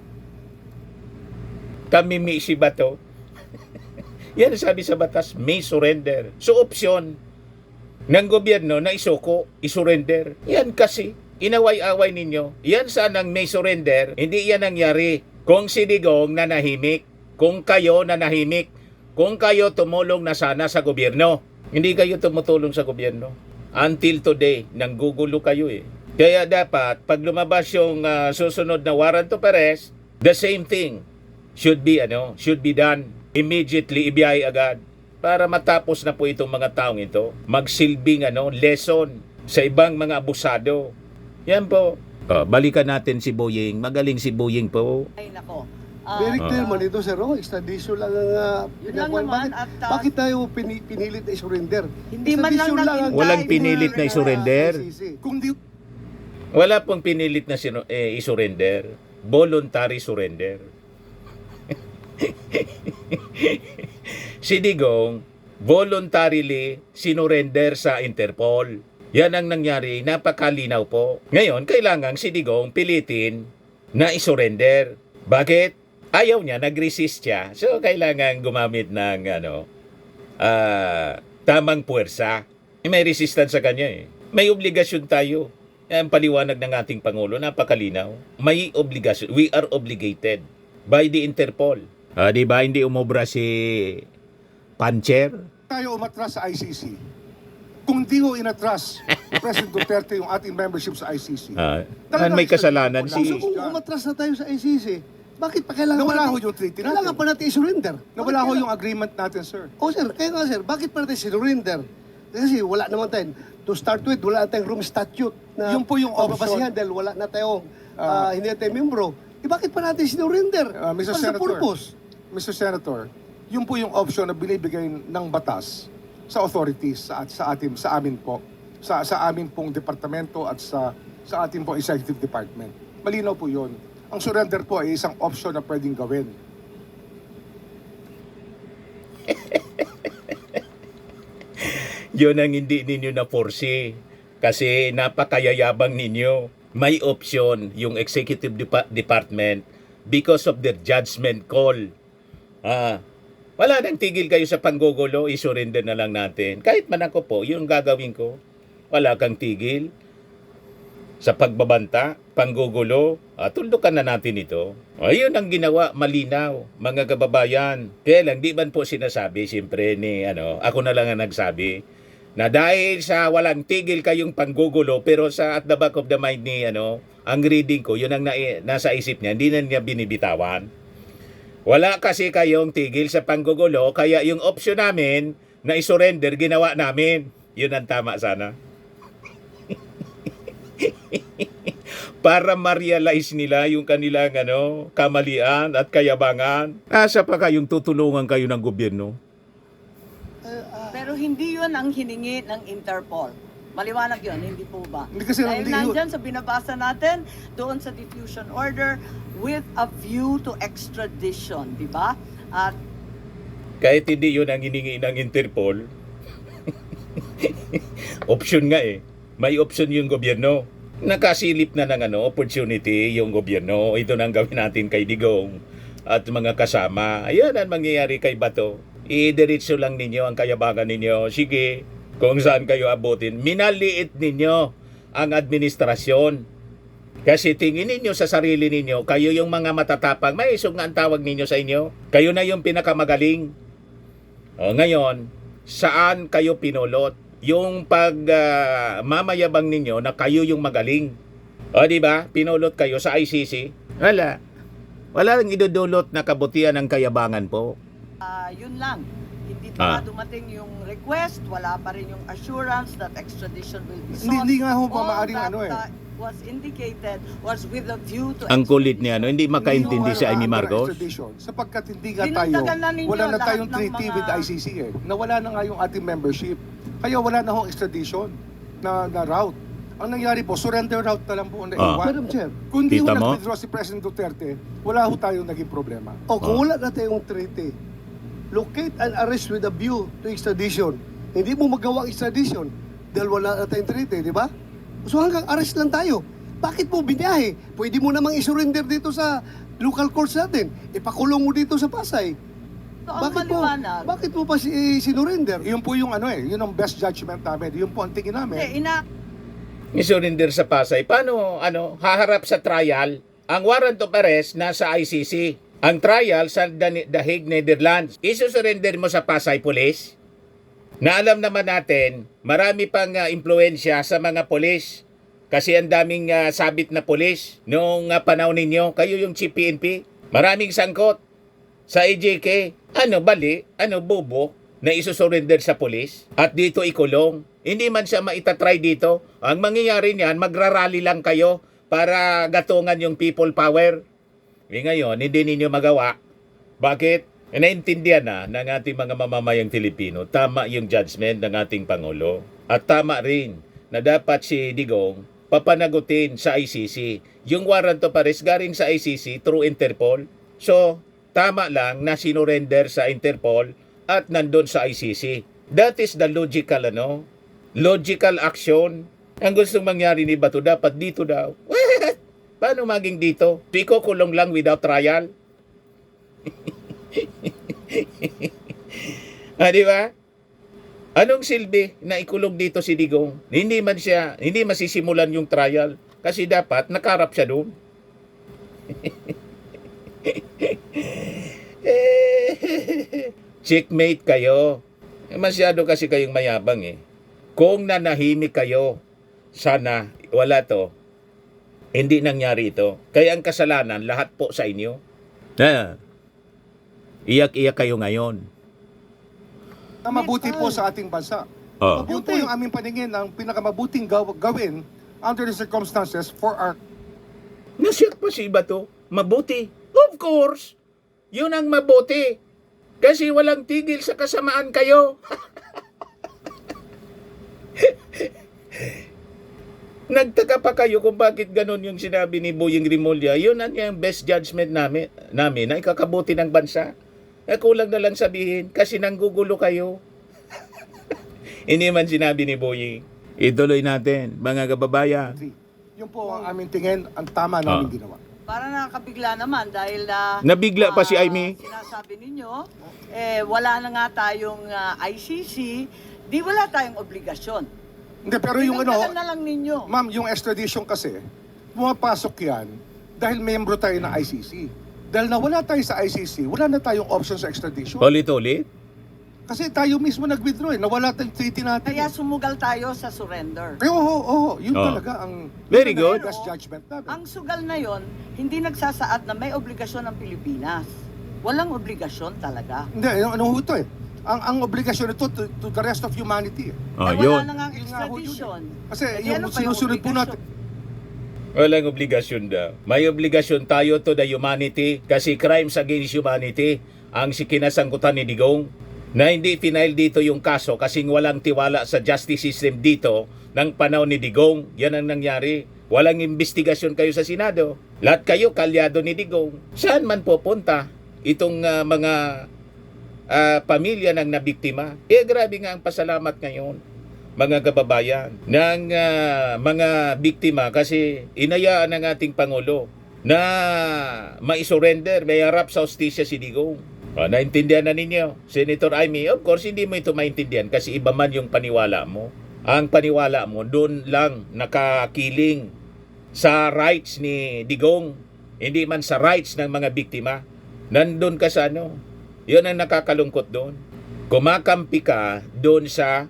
Kami may ba to? Yan ang sabi sa batas, may surrender. So option ng gobyerno na isuko, isurrender. Yan kasi, inaway-away ninyo. Yan sanang may surrender, hindi yan nangyari. Kung si Digong nanahimik, kung kayo nanahimik, kung kayo tumulong na sana sa gobyerno. Hindi kayo tumutulong sa gobyerno. Until today, nanggugulo kayo eh. Kaya dapat, pag lumabas yung susunod na warrant of arrest, the same thing should be done immediately, ibiyay agad para matapos na po itong mga taong ito. Magsilbing lesson sa ibang mga abusado. Yan po. Balikan natin si Boying. Magaling si Boying po. Ay, nako. Very clear man ito, sir. Extradition lang ang Yun lang naman, at, bakit tayo pinilit na i-surrender? Hindi man lang Extradition naging ang- Walang pinilit na i-surrender. ICC. Kung di Wala pong pinilit na i-surrender. Voluntary surrender. Si Digong voluntarily sinurrender sa Interpol. Yan ang nangyari, napakalinaw po. Ngayon, kailangan si Digong pilitin na isurrender. Bakit? Ayaw niya, nag-resist siya. So, kailangan gumamit ng tamang puwersa. May resistance sa kanya eh. May obligasyon tayo. Ang paliwanag ng ating Pangulo, napakalinaw. May obligasyon. We are obligated by the Interpol. Di ba hindi umobra si Pancher? tayo umatras sa ICC, kung di ho inatras ni President Duterte yung ating membership sa ICC, Talagang may kasalanan So si... kung umatras na tayo sa ICC, bakit pa kailangan nawala ho natin- yung treaty Kailangan natin. pa natin i-surrender. Nawala ho Bakit yung agreement natin, sir. Oh sir, kaya nga sir, bakit pa natin sinurinder? Kasi wala naman tayo, to start with, wala tayong room statute na Yun po yung option. babasihan dahil wala na tayong, hindi na tayo membro. Bakit pa natin sinurinder? Mr. Para sa Senator, purpose. Mr. Senator, yun po yung option na binibigay ng batas sa authorities, sa amin po, sa amin pong departamento at sa ating pong executive department. Malinaw po yun. Ang surrender po ay isang option na pwedeng gawin. Yun ang hindi ninyo na-foresee. Kasi napakayayabang ninyo. May option yung executive department because of their judgment call. Wala nang tigil kayo sa panggugulo, isurrender na lang natin. Kahit man ako po, yun gagawin ko. Wala kang tigil sa pagbabanta, panggugulo. Tuldukan na natin ito. Ayun ang ginawa, malinaw, mga kababayan. Kaya lang, di man po sinasabi, siyempre ni, ako na lang ang nagsabi, na dahil sa walang tigil kayong panggugulo, pero sa at the back of the mind ni, ang reading ko, yun ang nasa isip niya, hindi na niya binibitawan. Wala kasi kayong tigil sa panggugulo, kaya yung option namin na isurrender, ginawa namin. Yun ang tama sana. Para ma-realize nila yung kanilang kamalian at kayabangan. Asa pa kayong tutulungan kayo ng gobyerno? Pero hindi yun ang hiningi ng Interpol. Maliwanag yun, hindi po ba? Hindi kasi Dahil hindi yun. nandyan sa binabasa natin, doon sa diffusion order, with a view to extradition, di ba? At Kahit hindi yun ang hiningi ng Interpol, option nga eh. May option yung gobyerno. Nakasilip na ng opportunity yung gobyerno. Ito nang gawin natin kay Digong at mga kasama. Ayan ang mangyayari kay Bato. Idiretso lang ninyo ang kayabangan ninyo. Sige, kung saan kayo abutin. Minaliit ninyo ang administrasyon. Kasi tingin ninyo sa sarili ninyo, kayo yung mga matatapang. May isog nga ang tawag ninyo sa inyo. Kayo na yung pinakamagaling. Ngayon, saan kayo pinulot? Yung mamayabang ninyo na kayo yung magaling. Di ba? Pinulot kayo sa ICC. Wala. Wala nang idudulot na kabutihan ng kayabangan po. yun lang. Hindi pa dumating yung request, wala pa rin yung assurance that extradition will be sought. Hindi nga ho pa All maaaring that was indicated was with a view to Ang kulit niya, hindi makaintindi si Amy Marcos. Marcos. Sapagkat hindi nga tayo, Dinagdagan na ninyo wala na lahat tayong ng treaty mga- with ICC eh. Nawala na nga yung ating membership. Kaya wala na hong extradition na route. Ang nangyari po, surrender route na lang po ang naiwan. Madam Chair, Kung di ho Kita mo? nag-withdraw si President Duterte, wala ho tayong naging problema. kung wala na tayong treaty, locate and arrest with a view to extradition. Hindi mo magawa ang extradition dahil wala na tayong treaty, di ba? So hanggang arrest lang tayo. Bakit mo biniyahe? Pwede mo namang isurrender dito sa local courts natin. Ipakulong mo dito sa Pasay. So, ang maliwanag, Bakit mo pa sinurrender? Yun po yung yun ang best judgment namin. Yun po ang tingin namin. Isurrender sa Pasay. Paano, haharap sa trial? Ang warrant of arrest nasa ICC. Ang trial sa The Hague, Netherlands. Isusurrender mo sa Pasay Police? Na alam naman natin, marami pang impluensya sa mga police. Kasi ang daming sabit na police noong panahon ninyo. Kayo yung Chief PNP. Maraming sangkot sa AJK. Bali? Bobo? Na isusurrender sa police? At dito ikulong? Hindi man siya maitatry dito. Ang mangyayari niyan, magrarally lang kayo para gatungan yung people power. Ngayon, hindi ninyo magawa. Bakit? Naintindihan na ng ating mga mamamayang Pilipino. Tama yung judgment ng ating Pangulo. At tama rin na dapat si Digong papanagutin sa ICC. Yung warrant of arrest galing sa ICC through Interpol. So, tama lang na sinurrender sa Interpol at nandun sa ICC. That is the logical, logical action. Ang gustong mangyari ni Bato, dapat dito daw. What? Paano maging dito? Ikukulong lang without trial? Di ba? Anong silbi na ikulong dito si Digong? Hindi masisimulan yung trial kasi dapat nakarap siya doon. Checkmate kayo. Masyado kasi kayong mayabang eh. Kung nanahimik kayo, sana wala to. Hindi nangyari ito. Kaya ang kasalanan, lahat po sa inyo. Iyak-iyak kayo ngayon. Na mabuti po sa ating bansa. Yun po yung aming paningin ang pinakamabuting gawin under the circumstances for our... Nasyak pa si Bato. Mabuti. Of course. Yun ang mabuti. Kasi walang tigil sa kasamaan kayo. Nagtaka pa kayo kung bakit ganon yung sinabi ni Boyeng Rimulya. Yun ang yung best judgment namin na ikakabuti ng bansa. Kulang na lang sabihin kasi nanggugulo kayo. Hindi man sinabi ni Boying. Ituloy natin, mga kababayan. Yun po ang aming tingin, ang tama namin ginawa. Para nakakabigla naman dahil Nabigla pa si Amy. sinasabi ninyo, wala na nga tayong ICC, di wala tayong obligasyon. Hindi, pero yung Dinagdagan na lang ninyo. ma'am, yung extradition kasi, pumapasok yan dahil membro tayo ng ICC. Dahil nawala tayo sa ICC, wala na tayong option sa extradition. Ulit-ulit. Kasi tayo mismo nag-withdraw eh. Nawala tayong treaty natin. Kaya eh. sumugal tayo sa surrender. Kaya yun Oh. talaga ang Very good. best judgment namin. Ang sugal na yon, hindi nagsasaad na may obligasyon ng Pilipinas. Walang obligasyon talaga. Hindi, ano ho ito eh. Ang obligasyon ito to the rest of humanity. eh. Oh, Wala yun. na nga ang Yun nga ho yun. extradition. Kasi Eh, di yung ano pa sinusunod po obligasyon? natin. Walang obligasyon daw. May obligasyon tayo to the humanity kasi crimes against humanity ang kinasangkutan ni Digong na hindi final dito yung kaso kasi walang tiwala sa justice system dito ng panahon ni Digong. Yan ang nangyari. Walang investigasyon kayo sa Senado. Lahat kayo kalyado ni Digong. Saan man pupunta itong mga pamilya ng nabiktima? Grabe nga ang pasalamat ngayon, mga kababayan, ng mga biktima kasi inayaan ng ating Pangulo na maisurrender, may harap sa hostisya si Digong. Naintindihan na ninyo, Senator Amy. Of course, hindi mo ito maintindihan kasi iba man yung paniwala mo. Ang paniwala mo, doon lang nakakiling sa rights ni Digong, hindi man sa rights ng mga biktima. Nandun ka sa ano. Yun ang nakakalungkot doon. Kumakampi ka doon sa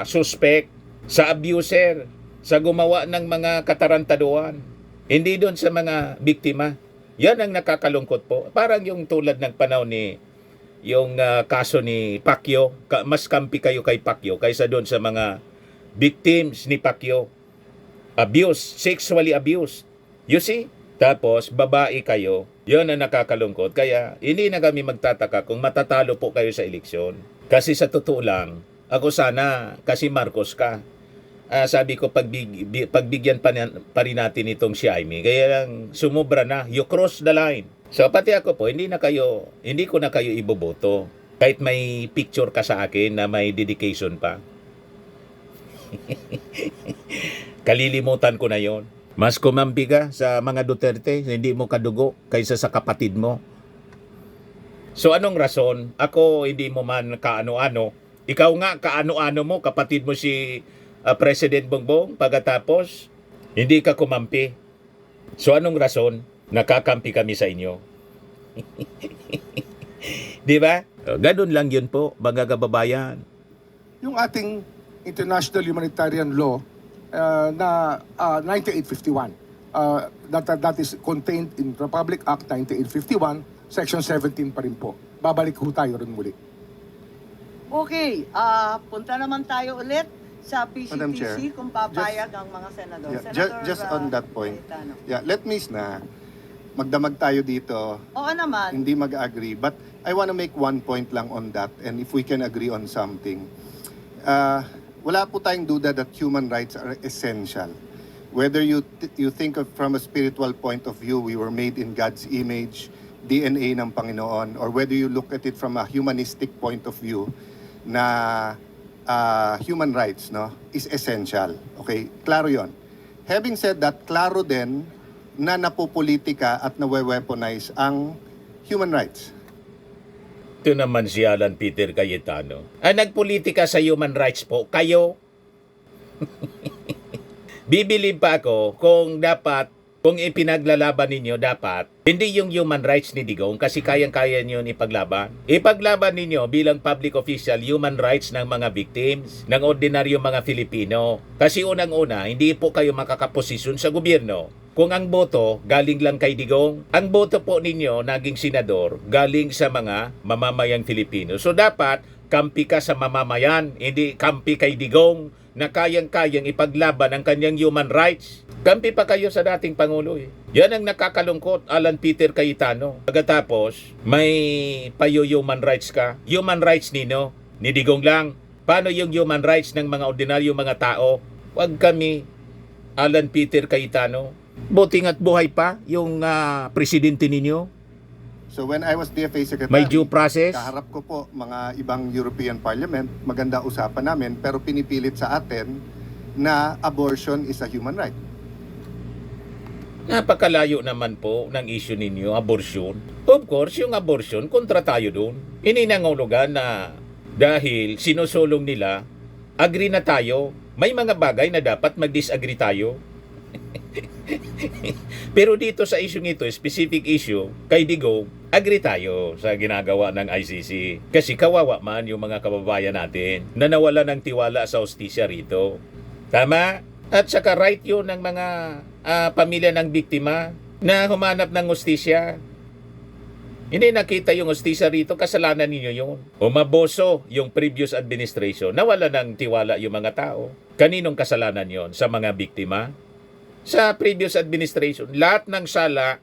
suspect, sa abuser, sa gumawa ng mga katarantaduan. Hindi doon sa mga biktima. Yan ang nakakalungkot po. Parang yung tulad ng panahon ni yung kaso ni Pacquiao, mas kampi kayo kay Pacquiao kaysa doon sa mga victims ni Pacquiao. Abuse, sexually abused. You see? Tapos babae kayo. Yun ang nakakalungkot. Kaya hindi na kami magtataka kung matatalo po kayo sa eleksyon. Kasi sa totoo lang, ako sana kasi Marcos ka. Sabi ko pagbigyan pa rin natin itong si Amy. Kaya lang sumubra na. You cross the line. So pati ako po, hindi ko na kayo iboboto. Kahit may picture ka sa akin na may dedication pa. Kalilimutan ko na yon. Mas kumampi ka sa mga Duterte, hindi mo kadugo kaysa sa kapatid mo. So anong rason? Ako hindi mo man kaano-ano. Ikaw nga kaano-ano mo, kapatid mo si President Bongbong, pagkatapos hindi ka kumampi. So anong rason? Nakakampi kami sa inyo. Di ba? Ganun lang yun po, mga kababayan. Yung ating international humanitarian law na 1951, that is contained in Republic Act 1951, Section 17 pa rin po. Babalik ho tayo rin muli. Okay, punta naman tayo ulit sa Madam Chair, PCTC kung papayag ang mga senador. Yeah, Senator, just on that point. Cayetano. Yeah, let me na magdamag tayo dito, Oo naman. hindi mag-agree. But I want to make one point lang on that, and if we can agree on something. Wala po tayong duda that human rights are essential. Whether you think of from a spiritual point of view, we were made in God's image, DNA ng Panginoon, or whether you look at it from a humanistic point of view, na human rights, no, is essential. Okay, klaro yon. Having said that, klaro din na napopolitika at nawe-weaponize ang human rights. Ito naman si Alan Peter Cayetano. Nagpolitika sa human rights po, kayo. Bibilib pa ako kung ipinaglalaban ninyo dapat, hindi yung human rights ni Digong kasi kayang-kaya nyo ipaglaban. Ipaglaban ninyo bilang public official human rights ng mga victims, ng ordinaryo mga Filipino. Kasi unang-una, hindi po kayo makakaposisyon sa gobyerno kung ang boto galing lang kay Digong. Ang boto po ninyo, naging senador, galing sa mga mamamayang Filipino. So dapat, kampi ka sa mamamayan, hindi kampi kay Digong na kayang-kayang ipaglaban ang kanyang human rights. Kampi pa kayo sa dating Pangulo eh. Yan ang nakakalungkot, Alan Peter Cayetano. Pagkatapos, may payo-human rights ka. Human rights nino, ni Digong lang. Paano yung human rights ng mga ordinaryo mga tao? Huwag kami, Alan Peter Cayetano. Buting at buhay pa yung presidente ninyo. So when I was DFA Secretary, May due process? kaharap ko po mga ibang European Parliament, maganda usapan namin, pero pinipilit sa atin na abortion is a human right. Napakalayo naman po ng issue ninyo, abortion. Of course, yung abortion, kontra tayo doon. Ininangulugan na dahil sinusulong nila, agree na tayo. May mga bagay na dapat mag-disagree tayo. Pero dito sa issue nito, specific issue, kay Digong, agree tayo sa ginagawa ng ICC. Kasi kawawa man yung mga kababayan natin na nawala ng tiwala sa hustisya rito. Tama? At saka right yun ng mga pamilya ng biktima na humanap ng hustisya. Hindi nakita yung hustisya rito, kasalanan ninyo yun. Umaboso yung previous administration, nawala ng tiwala yung mga tao. Kaninong kasalanan yon? Sa mga biktima? Sa previous administration, lahat ng sala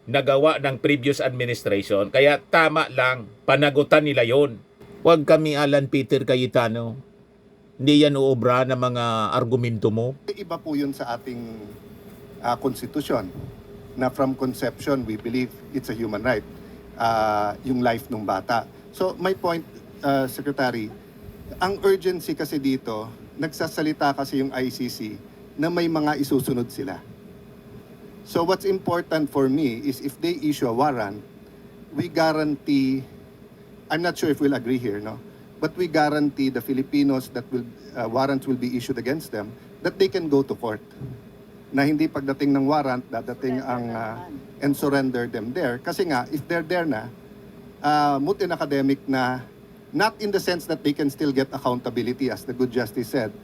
nagawa ng previous administration, kaya tama lang, panagutan nila yon. Huwag kami Alan Peter Cayetano. Hindi yan uobra ng mga argumento mo. Iba po yun sa ating konstitusyon na from conception, we believe it's a human right, yung life ng bata. So my point, Secretary, ang urgency kasi dito, nagsasalita kasi yung ICC na may mga isusunod sila. So what's important for me is if they issue a warrant, we guarantee, I'm not sure if we'll agree here, no? But we guarantee the Filipinos that warrants will be issued against them, that they can go to court. Na hindi pagdating ng warrant, dadating ang and surrender them there. Kasi nga, if they're there na, moot in academic na, not in the sense that they can still get accountability, as the good justice said,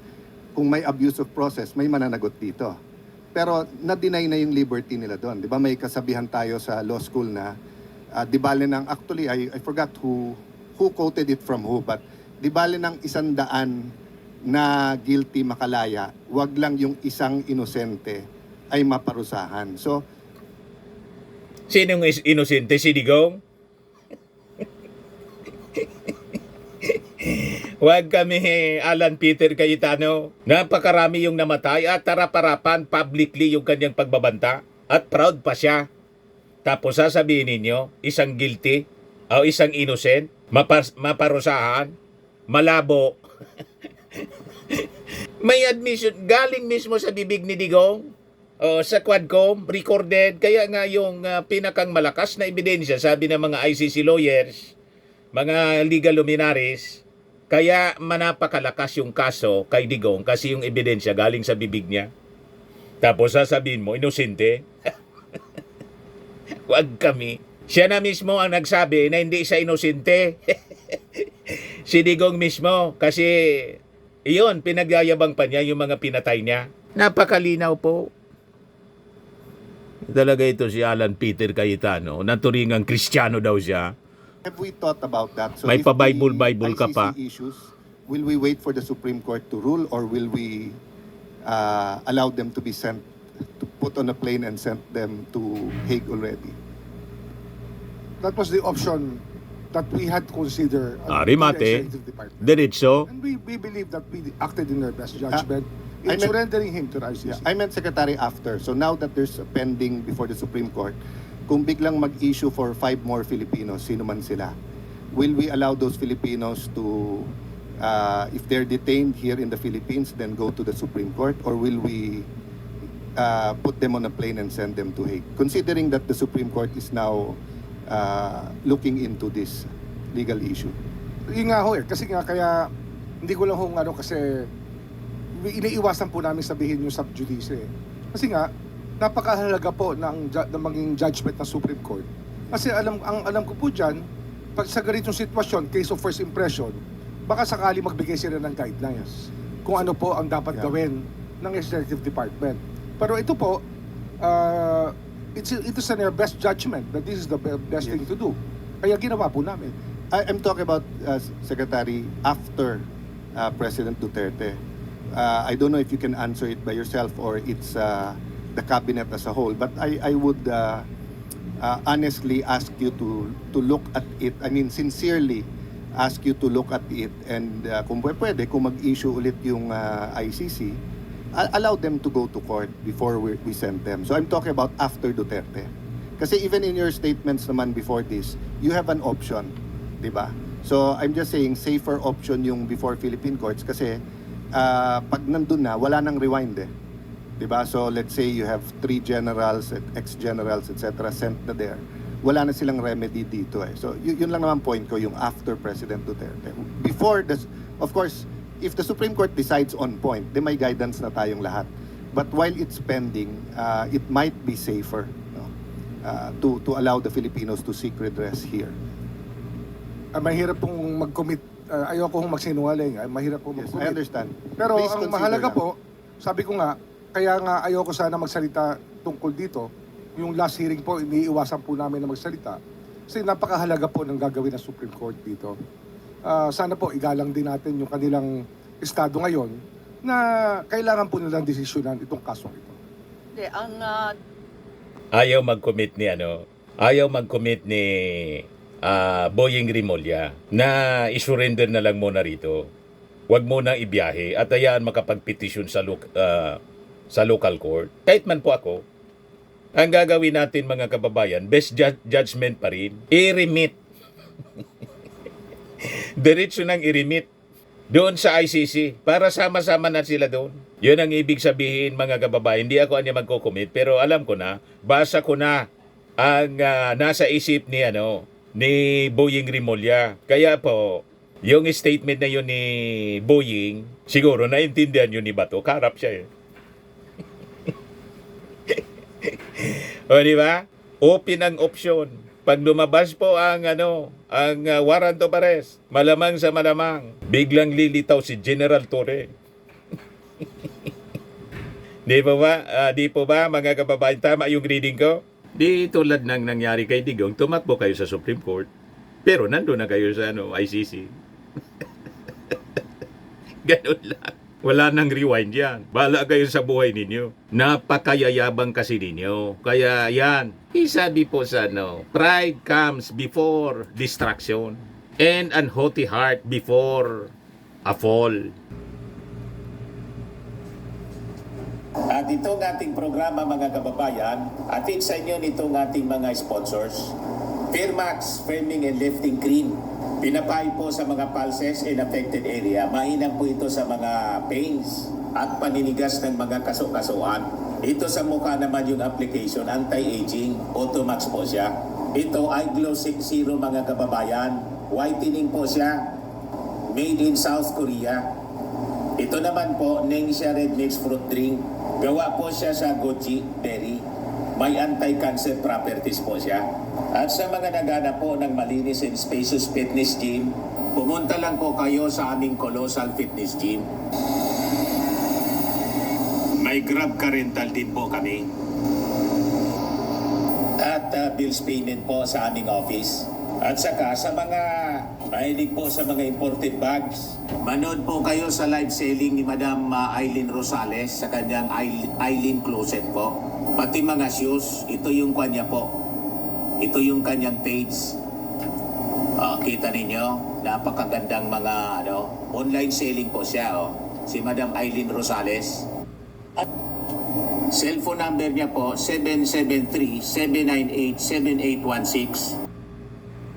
kung may abuse of process, may mananagot dito. Pero na-deny na yung liberty nila doon. Di ba may kasabihan tayo sa law school na, di bale ng, actually, I forgot who quoted it from who, but di bale ng 100 na guilty makalaya, wag lang yung isang inosente ay maparusahan. So, Sinong inosente? Si Digong? Huwag kami Alan Peter Cayetano. Napakarami yung namatay at taraparapan publicly yung kanyang pagbabanta at proud pa siya. Tapos sasabihin ninyo, isang guilty o isang innocent, maparusahan, malabo. May admission galing mismo sa bibig ni Digong sa Quadcom, recorded. Kaya nga yung pinakang malakas na ebidensya, sabi ng mga ICC lawyers, mga legal luminaries, kaya manapakalakas yung kaso kay Digong kasi yung ebidensya galing sa bibig niya. Tapos sasabihin mo, inosente. Huwag kami. Siya na mismo ang nagsabi na hindi siya inosente. Si Digong mismo kasi iyon, pinagyayabang pa niya yung mga pinatay niya. Napakalinaw po. Talaga ito si Alan Peter Cayetano, naturingang Kristiyano daw siya. have we thought about that? So May if pa-Bible the ka pa. ICC issues, will we wait for the Supreme Court to rule, or will we allow them to be sent, to put on a plane and send them to Hague already? That was the option that we had considered. Mate, diretso. And we believe that we acted in our best judgment in I meant- surrendering him to the ICC. Yeah, I meant Secretary after. So now that there's a pending before the Supreme Court, kung biglang mag-issue for 5 more Filipinos, sino man sila, will we allow those Filipinos to, if they're detained here in the Philippines, then go to the Supreme Court, or will we put them on a plane and send them to Hague? Considering that the Supreme Court is now looking into this legal issue. Yun nga ho kasi nga kaya hindi ko lang ho kasi iniiwasan po namin sabihin yung sub judice. Kasi nga napakahalaga po ng maging judgment ng Supreme Court. Kasi alam ko po diyan, pag sa ganitong sitwasyon, case of first impression, baka sakali magbigay sila ng guidelines kung ano po ang dapat gawin ng Executive Department. Pero ito po, it is in our best judgment that this is the best thing to do. Kaya ginawa po namin. I'm talking about, Secretary, after President Duterte. I don't know if you can answer it by yourself or it's the cabinet as a whole, but I would honestly ask you to look at it. I mean, sincerely ask you to look at it, and kung pwede, kung mag-issue ulit yung ICC, allow them to go to court before we send them. So I'm talking about after Duterte. Kasi even in your statements naman before this, you have an option, di ba? So I'm just saying safer option yung before Philippine courts kasi pag nandun na, wala nang rewind eh. Di ba? So let's say you have 3 generals, ex-generals, etc. sent na there. Wala na silang remedy dito eh. So yun lang naman point ko, yung after President Duterte. Before this, of course, if the Supreme Court decides on point, then may guidance na tayong lahat. But while it's pending, it might be safer, no? To allow the Filipinos to seek redress here. Mahirap pong mag-commit. Ayoko pong magsinungaling. Mahirap pong Yes, mag-commit. I understand. Pero Please ang consider mahalaga that. po, sabi ko nga, kaya nga ayoko sana magsalita tungkol dito. Yung last hearing po, iniiwasan po namin na magsalita. Kasi napakahalaga po ng gagawin ng Supreme Court dito. Sana po igalang din natin yung kanilang estado ngayon na kailangan po nilang desisyonan itong kasong ito. Hindi, Ayaw mag-commit ni Boying Rimulya na isurrender na lang muna rito. Huwag mo nang ibiyahe at hayaan makapagpetisyon sa local court. Kahit man po ako, ang gagawin natin mga kababayan, best judgment pa rin, i-remit. Diretso nang i-remit doon sa ICC para sama-sama na sila doon. Yun ang ibig sabihin mga kababayan. Hindi ako anya magko-commit pero alam ko na, basa ko na ang nasa isip ni Boying Rimulya. Kaya po, yung statement na yun ni Boying, siguro naintindihan yun ni Bato. Karap siya eh. O di ba? Open ang option. Pag lumabas po ang warrant of arrest, malamang sa malamang, biglang lilitaw si General Torre. Di po ba mga kababayan, tama yung reading ko? Di tulad ng nangyari kay Digong, tumakbo kayo sa Supreme Court, pero nandun na kayo sa ICC. Ganun lang. Wala nang rewind yan. Bahala kayo sa buhay ninyo. Napakayayabang kasi ninyo. Kaya yan, isabi po sa pride comes before distraction and an haughty heart before a fall. At itong ating programa mga kababayan, atid sa inyo nitong ating mga sponsors. Firmax, Firming and Lifting Cream. Pinapay po sa mga pulses in affected area. Mainam po ito sa mga pains at paninigas ng mga kaso-kasuan. Ito sa mukha naman yung application, anti-aging, Automax po siya. Ito ay Glow 60 mga kababayan. Whitening po siya. Made in South Korea. Ito naman po, Ningxia Red Mix Fruit Drink. Gawa po siya sa goji berry. May anti-cancer properties po siya. At sa mga naghanap po ng malinis and spacious fitness gym, pumunta lang po kayo sa aming Colossal Fitness Gym. May Grab car rental din po kami. At bills payment po sa aming office. At saka sa mga mahilig po sa mga imported bags, manood po kayo sa live selling ni Madam Aileen Rosales sa kanyang Aileen Closet po. Pati mga shoes, ito yung kanya po. Ito yung kanyang page. Kita ninyo, napakagandang mga online selling po siya. Si Madam Aileen Rosales. At cellphone number niya po, 773-798-7816.